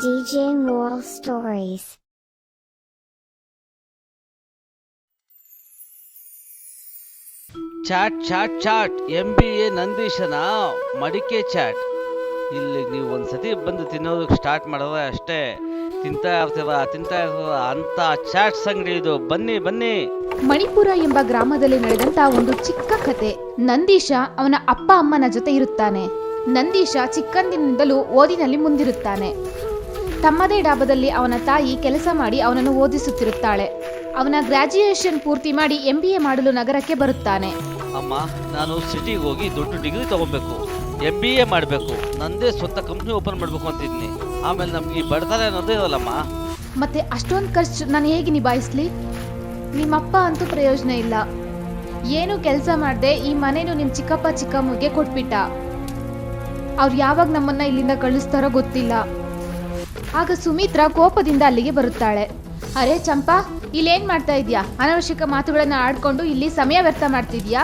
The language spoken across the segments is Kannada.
DJ Moral Stories. Chat chat chat MBA ನಂದೀಶನ ಮಡಿಕೆ ಚಾಟ್. ಇಲ್ಲಿಗೆ ನೀವು ಒಂದ್ಸತಿ ಬಂದು ತಿನ್ನೋದಕ್ಕೆ ಸ್ಟಾರ್ಟ್ ಮಾಡಿದ್ರೆ ಅಷ್ಟೇ ತಿಂತಾ ಇರ್ತೀರ ಅಂತ ಚಾಟ್ಸ್ ಅಂಗಡಿ ಇದು. ಬನ್ನಿ ಬನ್ನಿ. ಮಣಿಪುರ ಎಂಬ ಗ್ರಾಮದಲ್ಲಿ ನಡೆದಂತ ಒಂದು ಚಿಕ್ಕ ಕತೆ. ನಂದೀಶ ಅವನ ಅಪ್ಪ ಅಮ್ಮನ ಜೊತೆ ಇರುತ್ತಾನೆ. ನಂದೀಶ ಚಿಕ್ಕಂದಿನಿಂದಲೂ ಓದಿನಲ್ಲಿ ಮುಂದಿರುತ್ತಾನೆ. ತಮ್ಮದೇ ಡಾಬಾದಲ್ಲಿ ಅವನ ತಾಯಿ ಕೆಲಸ ಮಾಡಿ ಅವನನ್ನು ಓದಿಸುತ್ತಿರುತ್ತಾಳೆ. ಅವನ ಗ್ರಾಜ್ಯುಯೇಷನ್ ಪೂರ್ತಿ ಮಾಡಿ MBA ಮಾಡಲು ನಗರಕ್ಕೆ ಬರುತ್ತಾನೆ. ಅಮ್ಮ, ನಾನು ಸಿಟಿಗೆ ಹೋಗಿ ದೊಡ್ಡ ಡಿಗ್ರಿ ತಗೋಬೇಕು, MBA ಮಾಡಬೇಕು, ನಂದೇ ಸ್ವಂತ ಕಂಪ್ನಿ ಓಪನ್ ಮಾಡಬೇಕು ಅಂತಿದ್ದೀನಿ. ಆಮೇಲೆ ನಮ್ಗೆ ಈ ಬಡತನ ಅನ್ನೋದೇ ಇರಲ್ಲಮ್ಮ. ಮತ್ತೆ ಅಷ್ಟೊಂದು ಖರ್ಚು ನಾನು ಹೇಗೆ ನಿಭಾಯಿಸ್ಲಿ? ನಿಮ್ಮಪ್ಪ ಅಂತೂ ಪ್ರಯೋಜನ ಇಲ್ಲ. ಏನು ಕೆಲಸ ಮಾಡದೆ ಈ ಮನೇನು ನಿಮ್ಮ ಚಿಕ್ಕಪ್ಪ ಚಿಕ್ಕಮ್ಮಗೆ ಕೊಟ್ಬಿಟ್ಟ. ಅವ್ರು ಯಾವಾಗ ನಮ್ಮನ್ನ ಇಲ್ಲಿಂದ ಕಳಿಸ್ತಾರೋ ಗೊತ್ತಿಲ್ಲ. ಆಗ ಸುಮಿತ್ರಾ ಕೋಪದಿಂದ ಅಲ್ಲಿಗೆ ಬರುತ್ತಾಳೆ. ಅರೆ ಚಂಪಾ, ಇಲ್ಲೇನ್ ಮಾಡ್ತಾ ಇದೀಯಾ? ಅನವಶ್ಯಕ ಮಾತುಗಳನ್ನ ಆಡ್ಕೊಂಡು ಇಲ್ಲಿ ಸಮಯ ವ್ಯರ್ಥ ಮಾಡ್ತಿದ್ಯಾ?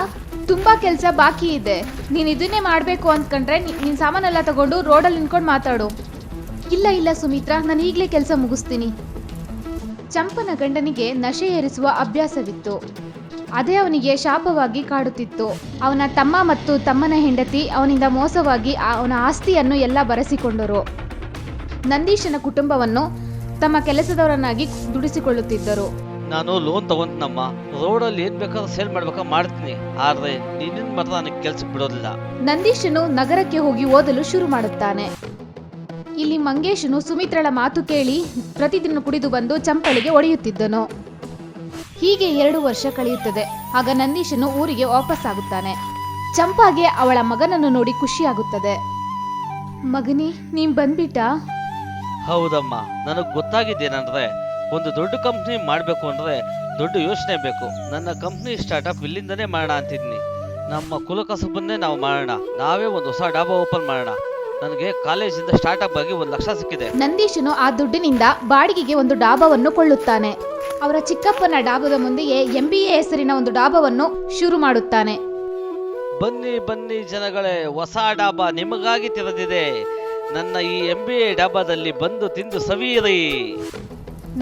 ತುಂಬಾ ಕೆಲಸ ಬಾಕಿ ಇದೆ. ನೀನ್ ಇದನ್ನೇ ಮಾಡ್ಬೇಕು ಅಂದ್ಕೊಂಡ್ರೆ ನಿನ್ ಸಾಮಾನೆಲ್ಲ ತಗೊಂಡು ರೋಡಲ್ಲಿ ನಿಂತ್ಕೊಂಡು ಮಾತಾಡು. ಇಲ್ಲ ಸುಮಿತ್ರಾ, ನಾನು ಈಗಲೇ ಕೆಲಸ ಮುಗಿಸ್ತೀನಿ. ಚಂಪನ ಗಂಡನಿಗೆ ನಶೆ ಏರಿಸುವ ಅಭ್ಯಾಸವಿತ್ತು. ಅದೇ ಅವನಿಗೆ ಶಾಪವಾಗಿ ಕಾಡುತ್ತಿತ್ತು. ಅವನ ತಮ್ಮ ಮತ್ತು ತಮ್ಮನ ಹೆಂಡತಿ ಅವನಿಂದ ಮೋಸವಾಗಿ ಅವನ ಆಸ್ತಿಯನ್ನು ಎಲ್ಲ ಬರೆಸಿಕೊಂಡರು. ನಂದೀಶನ ಕುಟುಂಬವನ್ನು ತಮ್ಮ ಕೆಲಸದವರನ್ನಾಗಿ ದುಡಿಸಿಕೊಳ್ಳುತ್ತಿದ್ದರು. ನಾನು ಲೋನ್ ತಗೊಂತನಮ್ಮ, ರೋಡಲ್ಲಿ ಏನ್ ಬೇಕಾದ್ರೂ ಸೇಲ್ ಮಾಡ್ಬೇಕಾದ್ರೆ ಮಾಡ್ತೀನಿ, ಆದ್ರೆ ನೀನಿನ್ ಮಾತ್ರ ನನಗೆ ಕೆಲ್ಸಕ್ಕೆ ಬಿಡೋದಿಲ್ಲ. ನಂದೀಶನು ನಗರಕ್ಕೆ ಹೋಗಿ ಓದಲು ಶುರು ಮಾಡುತ್ತಾನೆ. ಇಲ್ಲಿ ಮಂಗೇಶನು ಸುಮಿತ್ರಳ ಮಾತು ಕೇಳಿ ಪ್ರತಿದಿನ ಕುಡಿದು ಬಂದು ಚಂಪಳಿಗೆ ಒಡೆಯುತ್ತಿದ್ದನು. ಹೀಗೆ 2 ವರ್ಷ ಕಳೆಯುತ್ತದೆ. ಆಗ ನಂದೀಶನು ಊರಿಗೆ ವಾಪಸ್ಸಾಗುತ್ತಾನೆ. ಚಂಪಾಗೆ ಅವಳ ಮಗನನ್ನು ನೋಡಿ ಖುಷಿಯಾಗುತ್ತದೆ. ಮಗನೇ, ನೀನ್ ಬಂದ್ಬಿಟ್ಟ? ಹೌದಮ್ಮ, ನನಗೆ ಗೊತ್ತಾಗಿದ್ದೇನಂದ್ರೆ ಒಂದು ದೊಡ್ಡ ಕಂಪ್ನಿ ಮಾಡಬೇಕು ಅಂದ್ರೆ ದೊಡ್ಡ ಯೋಚನೆ ಬೇಕು. ನನ್ನ ಕಂಪ್ನಿ ಸ್ಟಾರ್ಟ್ಅಪ್ ಇಲ್ಲಿಂದನೇ ಮಾಡೋಣ ಅಂತಿದ್ನಿ. ನಮ್ಮ ಕುಲಕಸಬನ್ನೇ ನಾವು ಮಾಡೋಣ, ನಾವೇ ಒಂದು ಹೊಸ ಡಾಬಾ ಓಪನ್ ಮಾಡೋಣ. ನನಗೆ ಕಾಲೇಜಿಂದ ಸ್ಟಾರ್ಟ್ಅಪ್ ಆಗಿ 1 ಲಕ್ಷ ಸಿಕ್ಕಿದೆ. ನಂದೀಶನು ಆ ದುಡ್ಡಿನಿಂದ ಬಾಡಿಗೆಗೆ ಒಂದು ಡಾಬಾವನ್ನು ಕೊಳ್ಳುತ್ತಾನೆ. ಅವರ ಚಿಕ್ಕಪ್ಪನ ಡಾಬಾದ ಮುಂದೆಯೇ MBA ಹೆಸರಿನ ಒಂದು ಡಾಬಾವನ್ನು ಶುರು ಮಾಡುತ್ತಾನೆ. ಬನ್ನಿ ಬನ್ನಿ ಜನಗಳೇ, ಹೊಸ ಡಾಬಾ ನಿಮಗಾಗಿ ತೆರೆದಿದೆ. ನನ್ನ ಈ MBA ಡಾಬಾದಲ್ಲಿ ಬಂದು ತಿಂದು ಸವಿಯಿರಿ.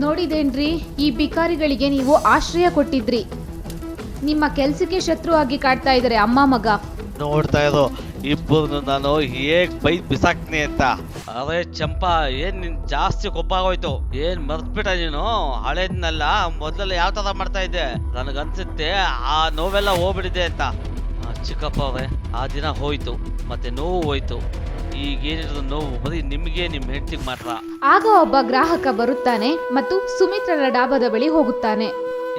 ನೋಡಿದೇನ್ರಿ, ಈ ಬಿಕಾರಿಗಳಿಗೆ ನೀವು ಆಶ್ರಯ ಕೊಟ್ಟಿದ್ರಿ. ನಿಮ್ಮ ಕೆಲ್ಸಕ್ಕೆ ಶತ್ರು ಆಗಿ ಕಾಡ್ತಾ ಇದ್ದಾರೆ ಅಮ್ಮ ಮಗ. ನೋಡ್ತಾ ಇರೋ ಇಬ್ಬರು ನಾನು ಹೇಗ್ ಬೈದ್ ಬಿಸಾಕ್ತೀನಿ ಅಂತ. ಅರೆ ಚಂಪಾ, ಏನ್ ನಿನ್ ಜಾಸ್ತಿ ಕೊಬ್ಬ ಆಗೋಯ್ತು? ಏನ್ ಮರ್ತ್ಬಿಟ್ಟ ನೀನು? ಹಳೇದ್ನೆಲ್ಲ ಮೊದಲೆಲ್ಲ ಯಾವ ತರ ಮಾಡ್ತಾ ಇದ್ದೆ? ನನಗನ್ಸುತ್ತೆ ಆ ನೋವೆಲ್ಲ ಹೋಗ್ಬಿಟ್ಟಿದೆ ಅಂತ. ಚಿಕ್ಕಪ್ಪ ಅವ್ರೆ, ಆ ದಿನ ಹೋಯ್ತು, ಮತ್ತೆ ನೋವು ಹೋಯ್ತು. ಈಗೇನಿದ್ರು ನೋವು ಬರೀ ನಿಮ್ಗೆ ನಿಮ್ ಹೆಂಡತಿಗೆ ಮಾತ್ರ. ಆಗ ಒಬ್ಬ ಗ್ರಾಹಕ ಬರುತ್ತಾನೆ ಮತ್ತು ಸುಮಿತ್ರರ ಡಾಬಾದ ಬಳಿ ಹೋಗುತ್ತಾನೆ.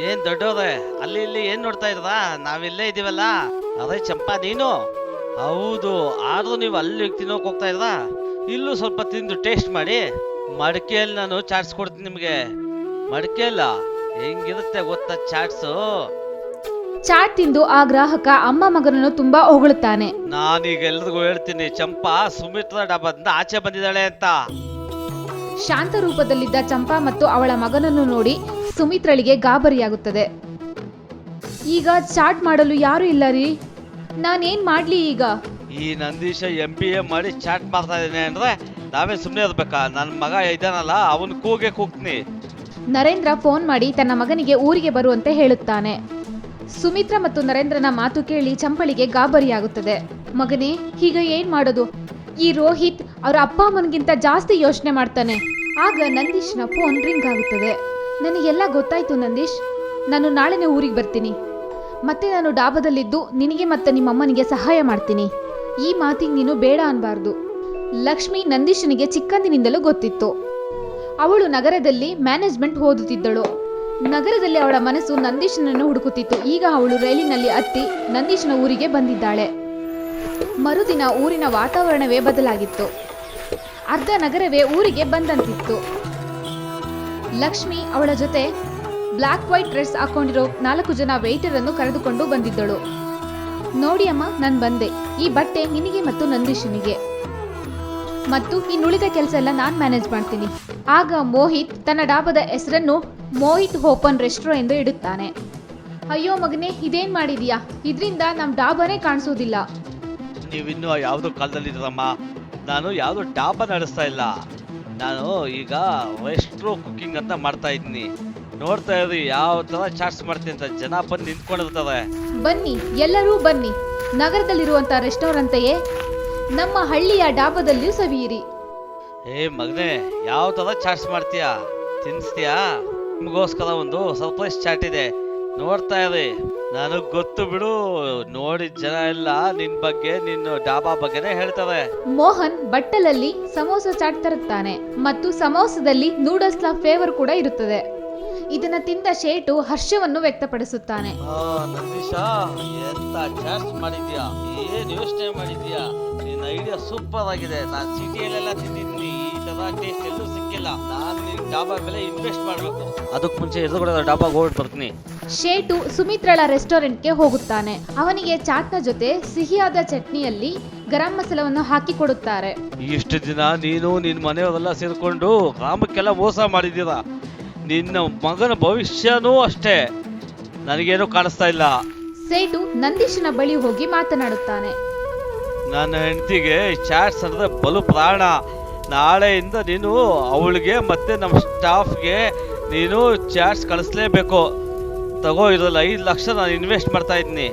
ಏನ್ ದೊಡ್ಡವ್ರೆ, ಅಲ್ಲಿ ಇಲ್ಲಿ ಏನ್ ನೋಡ್ತಾ ಇದ್ರಾ? ನಾವಿಲ್ಲೇ ಇದೀವಲ್ಲ. ಅದೇ ಚಂಪಾ, ನೀನು? ಹೌದು, ಆದ್ರೂ ನೀವು ಅಲ್ಲಿ ತಿನ್ನೋಕ್ ಹೋಗ್ತಾ ಇದ್ರಾ? ಇಲ್ಲೂ ಸ್ವಲ್ಪ ತಿಂದು ಟೇಸ್ಟ್ ಮಾಡಿ. ಮಡಿಕೆಯಲ್ಲಿ ನಾನು ಚಾಟ್ಸ್ ಕೊಡ್ತೀನಿ ನಿಮ್ಗೆ. ಮಡಿಕೆಯಲ್ಲ ಹೆಂಗಿರುತ್ತೆ ಗೊತ್ತಾ ಚಾಟ್ಸು? ಚಾಟ್ ತಿಂದು ಆ ಗ್ರಾಹಕ ಅಮ್ಮ ಮಗನನ್ನು ತುಂಬಾ ಹೊಗಳುತ್ತಾನೆ. ನಾನೀಗ ಎಲ್ರಿಗೂ ಹೇಳ್ತೀನಿ, ಚಂಪಾ ಸುಮಿತ್ರಾ ಡಾಬಾದಿಂದ ಆಚೆ ಬಂದಿದ್ದಾಳೆ ಅಂತ. ಶಾಂತ ರೂಪದಲ್ಲಿದ್ದ ಚಂಪಾ ಮತ್ತು ಅವಳ ಮಗನನ್ನು ನೋಡಿ ಸುಮಿತ್ರಳಿಗೆ ಗಾಬರಿಯಾಗುತ್ತದೆ. ಈಗ ಚಾಟ್ ಮಾಡಲು ಯಾರು ಇಲ್ಲ ರೀ, ನಾನೇನ್ ಮಾಡ್ಲಿ ಈಗ? ಈ ನಂದೀಶ MBA ಮಾಡಿ ಚಾಟ್ ಮಾಡ್ತಾ ಇದ್ದೇನೆ ಅಂದ್ರೆ ನಾವೇ ಸುಮ್ಮನೆ ಇರ್ಬೇಕಾ? ನನ್ನ ಮಗ ಇದ್ದಾನಲ್ಲ, ಅವನ್ ಕೂಗೆ ಕೂಗ್ತೀನಿ. ನರೇಂದ್ರ ಫೋನ್ ಮಾಡಿ ತನ್ನ ಮಗನಿಗೆ ಊರಿಗೆ ಬರುವಂತೆ ಹೇಳುತ್ತಾನೆ. ಸುಮಿತ್ರಾ ಮತ್ತು ನರೇಂದ್ರನ ಮಾತು ಕೇಳಿ ಚಂಪಳಿಗೆ ಗಾಬರಿಯಾಗುತ್ತದೆ. ಮಗನೇ, ಈಗ ಏನ್ ಮಾಡೋದು? ಈ ರೋಹಿತ್ ಅವರ ಅಪ್ಪ ಅಮ್ಮನಿಗಿಂತ ಜಾಸ್ತಿ ಯೋಚನೆ ಮಾಡ್ತಾನೆ. ಆಗ ನಂದೀಶ್ನ ಫೋನ್ ರಿಂಗ್ ಆಗುತ್ತದೆ. ನನಗೆಲ್ಲ ಗೊತ್ತಾಯ್ತು ನಂದೀಶ್, ನಾನು ನಾಳೆನೇ ಊರಿಗೆ ಬರ್ತೀನಿ. ಮತ್ತೆ ನಾನು ಡಾಬಾದಲ್ಲಿದ್ದು ನಿನಗೆ ಮತ್ತೆ ನಿಮ್ಮಮ್ಮನಿಗೆ ಸಹಾಯ ಮಾಡ್ತೀನಿ. ಈ ಮಾತಿಗೆ ನೀನು ಬೇಡ ಅನ್ಬಾರ್ದು. ಲಕ್ಷ್ಮಿ ನಂದೀಶನಿಗೆ ಚಿಕ್ಕಂದಿನಿಂದಲೂ ಗೊತ್ತಿತ್ತು. ಅವಳು ನಗರದಲ್ಲಿ ಮ್ಯಾನೇಜ್ಮೆಂಟ್ ಓದುತ್ತಿದ್ದಳು. ನಗರದಲ್ಲಿ ಅವಳ ಮನಸ್ಸು ನಂದೀಶನನ್ನು ಹುಡುಕುತ್ತಿತ್ತು. ಈಗ ಅವಳು ರೈಲಿನಲ್ಲಿ ಹತ್ತಿ ನಂದೀಶನ ಊರಿಗೆ ಬಂದಿದ್ದಾಳೆ. ಮರುದಿನ ಊರಿನ ವಾತಾವರಣವೇ ಬದಲಾಗಿತ್ತು. ಅರ್ಧ ನಗರವೇ ಊರಿಗೆ ಬಂದಂತಿತ್ತು. ಲಕ್ಷ್ಮಿ ಅವಳ ಜೊತೆ ಬ್ಲಾಕ್ ವೈಟ್ ಡ್ರೆಸ್ ಹಾಕೊಂಡಿರೋ 4 ಜನ ವೇಟರ್ ಅನ್ನು ಕರೆದುಕೊಂಡು ಬಂದಿದ್ದಳು. ನೋಡಿ ಅಮ್ಮ, ನಾನು ಬಂದೆ. ಈ ಬಟ್ಟೆ ನಿನಗೆ ಮತ್ತು ನಂದೀಶನಿಗೆ, ಮತ್ತು ಇನ್ನುಳಿದ ಕೆಲಸ ಎಲ್ಲ ನಾನು ಮ್ಯಾನೇಜ್ ಮಾಡ್ತೀನಿ. ಆಗ ಮೋಹಿತ್ ತನ್ನ ಡಾಬಾದ ಹೆಸರನ್ನು ಮೋಹಿತ್ ಓಪನ್ ರೆಸ್ಟೋ ಎಂದು ಇಡುತ್ತಾನೆ. ಅಯ್ಯೋ ಮಗನೇ, ಇದೇನ್ ಮಾಡಿದೀಯಾ? ಇದರಿಂದ ನಮ್ಮ ಡಾಬಾನೇ ಕಾಣಿಸೋದಿಲ್ಲ. ನೀವಿನ್ನೂ ಯಾವ್ದೋ ಕಾಲದಲ್ಲಿ ಇದ್ರಮ್ಮ. ನಾನು ಯಾವ್ದು ಡಾಬಾ ನಡೆಸ್ತಾ ಇಲ್ಲ. ನಾನು ಈಗ ರೆಸ್ಟ್ರೋ ಕುಕಿಂಗ್ ಅಂತ ಮಾಡ್ತಾ ಇದ್ದೀನಿ. ನೋಡ್ತಾ ಇದ್ರಿ ಯಾವ ತರ ಚಾಟ್ಸ್ ಮಾಡ್ತೀನಿ ಅಂತ. ಜನ ಬಂದು ನಿಂತ್ಕೊಂಡಿರ್ತಾರೆ. ಬನ್ನಿ, ಎಲ್ಲರೂ ಬನ್ನಿ. ನಗರದಲ್ಲಿರುವಂತ ರೆಸ್ಟೋರೆಂಟೆಯೇ ನಮ್ಮ ಹಳ್ಳಿಯ ಡಾಬಾದಲ್ಲಿಯೂ ಸವಿಯಿರಿ. ಮಗನೇ, ಯಾವ ತರ ಚಾಟ್ಸ್ ಮಾಡ್ತೀಯಾ? ತಿನ್ಸ್ತೀಯಾ? ನಿಮಗೋಸ್ಕರ ಒಂದು ಸರ್ಪ್ರೈಸ್ ಚಾಟ್ ಇದೆ, ನೋಡ್ತಾ ಇರಿ. ನನಗ್ ಗೊತ್ತು ಬಿಡು, ನೋಡಿದ ಜನ ಎಲ್ಲ ನಿನ್ ಬಗ್ಗೆ, ನಿನ್ನ ಡಾಬಾ ಬಗ್ಗೆನೇ ಹೇಳ್ತಾರೆ. ಮೋಹನ್ ಬಟ್ಟಲಲ್ಲಿ ಸಮೋಸ ಚಾಟ್ ತರುತ್ತಾನೆ ಮತ್ತು ಸಮೋಸದಲ್ಲಿ ನೂಡಲ್ಸ್ನ ಫ್ಲೇವರ್ ಕೂಡ ಇರುತ್ತದೆ. ಇದನ್ನ ತಿಂದ ಶೇಟು ಹರ್ಷವನ್ನು ವ್ಯಕ್ತಪಡಿಸುತ್ತಾನೆ. ನಂದೀಶ, ಎಂತ ಚಾಟ್ಸ್ ಮಾಡಿದ್ಯಾ, ಏನ್ ಯೋಚನೆ ಮಾಡಿದ್ಯಾ? ನಿನ್ನ ಐಡಿಯಾ ಸೂಪರ್ ಆಗಿದೆ. ನಾನು ಸಿಟಿಯಲ್ಲೆಲ್ಲ ತಿಂದಿದ್ದೀನಿ, ಈ ತರ ಟೇಸ್ಟ್ ಎಲ್ಲೂ ಸಿಕ್ಕಿಲ್ಲ. ನಾನು ನಿನ್ ಡಾಬಾ ಮೇಲೆ ಇನ್ವೆಸ್ಟ್ ಮಾಡ್ಬೇಕು. ಅದಕ್ಕೆ ಮುಂಚೆ ಎದುರುಗಡೆ ಡಾಬಾಗೆ ಹೋಗಿ ಬರ್ತೀನಿ. ಶೇಟು ಸುಮಿತ್ರಳ ರೆಸ್ಟೋರೆಂಟ್ಗೆ ಹೋಗುತ್ತಾನೆ. ಅವನಿಗೆ ಚಾಟ್ನ ಜೊತೆ ಸಿಹಿಯಾದ ಚಟ್ನಿಯಲ್ಲಿ ಗರಂ ಮಸಾಲವನ್ನು ಹಾಕಿ ಕೊಡುತ್ತಾರೆ. ಇಷ್ಟು ದಿನ ನೀನು ನಿನ್ನ ಮನೆಯವರೆಲ್ಲ ಸೇರ್ಕೊಂಡು ಗ್ರಾಮಕ್ಕೆಲ್ಲ ಮೋಸ ಮಾಡಿದ್ದೀರಾ. ನಿನ್ನ ಮಗನ ಭವಿಷ್ಯನೂ ಅಷ್ಟೇ, ನನಗೇನು ಕಾಣಿಸ್ತಾ ಇಲ್ಲ. ಸೇಟು ನಂದೀಶನ ಬಳಿ ಹೋಗಿ ಮಾತನಾಡುತ್ತಾನೆ. ನನ್ನ ಹೆಂಡತಿಗೆ ಚಾಟ್ಸ್ ಅಂದ್ರೆ ಬಲು ಪ್ರಾಣ. ನಾಳೆಯಿಂದ ನೀನು ಅವಳಿಗೆ ಮತ್ತೆ ನಮ್ಮ ಸ್ಟಾಫ್ಗೆ ನೀನು ಚಾಟ್ಸ್ ಕಳಿಸ್ಲೇಬೇಕು. ತಗೋ, ಇದ್ರಲ್ಲಿ 5 ಲಕ್ಷ ನಾನು ಇನ್ವೆಸ್ಟ್ ಮಾಡ್ತಾ ಇದ್ದೀನಿ.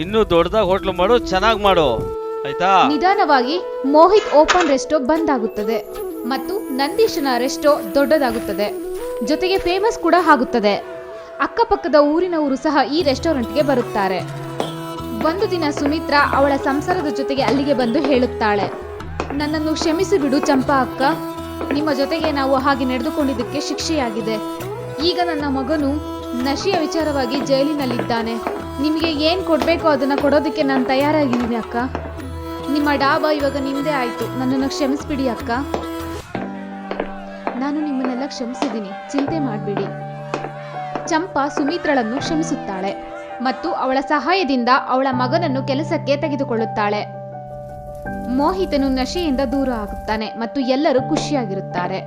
ಇನ್ನೂ ದೊಡ್ಡದಾಗಿ ಹೋಟ್ಲು ಮಾಡು, ಚೆನ್ನಾಗಿ ಮಾಡು, ಆಯ್ತಾ? ನಿಧಾನವಾಗಿ ಮೋಹಿತ್ ಓಪನ್ ರೆಸ್ಟೋ ಬಂದ್ ಆಗುತ್ತದೆ ಮತ್ತು ನಂದೀಶನ ರೆಸ್ಟೋ ದೊಡ್ಡದಾಗುತ್ತದೆ, ಜೊತೆಗೆ ಫೇಮಸ್ ಕೂಡ ಆಗುತ್ತದೆ. ಅಕ್ಕಪಕ್ಕದ ಊರಿನವರು ಸಹ ಈ ರೆಸ್ಟೋರೆಂಟ್ಗೆ ಬರುತ್ತಾರೆ. ಒಂದು ದಿನ ಸುಮಿತ್ರಾ ಅವಳ ಸಂಸಾರದ ಜೊತೆಗೆ ಅಲ್ಲಿಗೆ ಬಂದು ಹೇಳುತ್ತಾಳೆ, ನನ್ನನ್ನು ಕ್ಷಮಿಸಿಬಿಡು ಚಂಪಾ ಅಕ್ಕ, ನಿಮ್ಮ ಜೊತೆಗೆ ನಾವು ಹಾಗೆ ನಡೆದುಕೊಂಡಿದ್ದಕ್ಕೆ ಶಿಕ್ಷೆಯಾಗಿದೆ. ಈಗ ನನ್ನ ಮಗನು ನಶೆಯ ವಿಚಾರವಾಗಿ ಜೈಲಿನಲ್ಲಿದ್ದಾನೆ. ನಿಮಗೆ ಏನು ಕೊಡಬೇಕೋ ಅದನ್ನು ಕೊಡೋದಕ್ಕೆ ನಾನು ತಯಾರಾಗಿದ್ದೀನಿ ಅಕ್ಕ. ನಿಮ್ಮ ಡಾಬಾ ಇವಾಗ ನಿಮ್ಮದೇ ಆಯಿತು, ನನ್ನನ್ನು ಕ್ಷಮಿಸ್ಬಿಡಿ ಅಕ್ಕ. ನಾನು ನಿಮ್ಮನ್ನೆಲ್ಲ ಕ್ಷಮಿಸಿದ್ದೀನಿ, ಚಿಂತೆ ಮಾಡಬೇಡಿ. ಚಂಪಾ ಸುಮಿತ್ರಳನ್ನು ಕ್ಷಮಿಸುತ್ತಾಳೆ ಮತ್ತು ಅವಳ ಸಹಾಯದಿಂದ ಅವಳ ಮಗನನ್ನು ಕೆಲಸಕ್ಕೆ ತೆಗೆದುಕೊಳ್ಳುತ್ತಾಳೆ. ಮೋಹಿತನು ನಶೆಯಿಂದ ದೂರ ಆಗುತ್ತಾನೆ ಮತ್ತು ಎಲ್ಲರೂ ಖುಷಿಯಾಗಿರುತ್ತಾರೆ.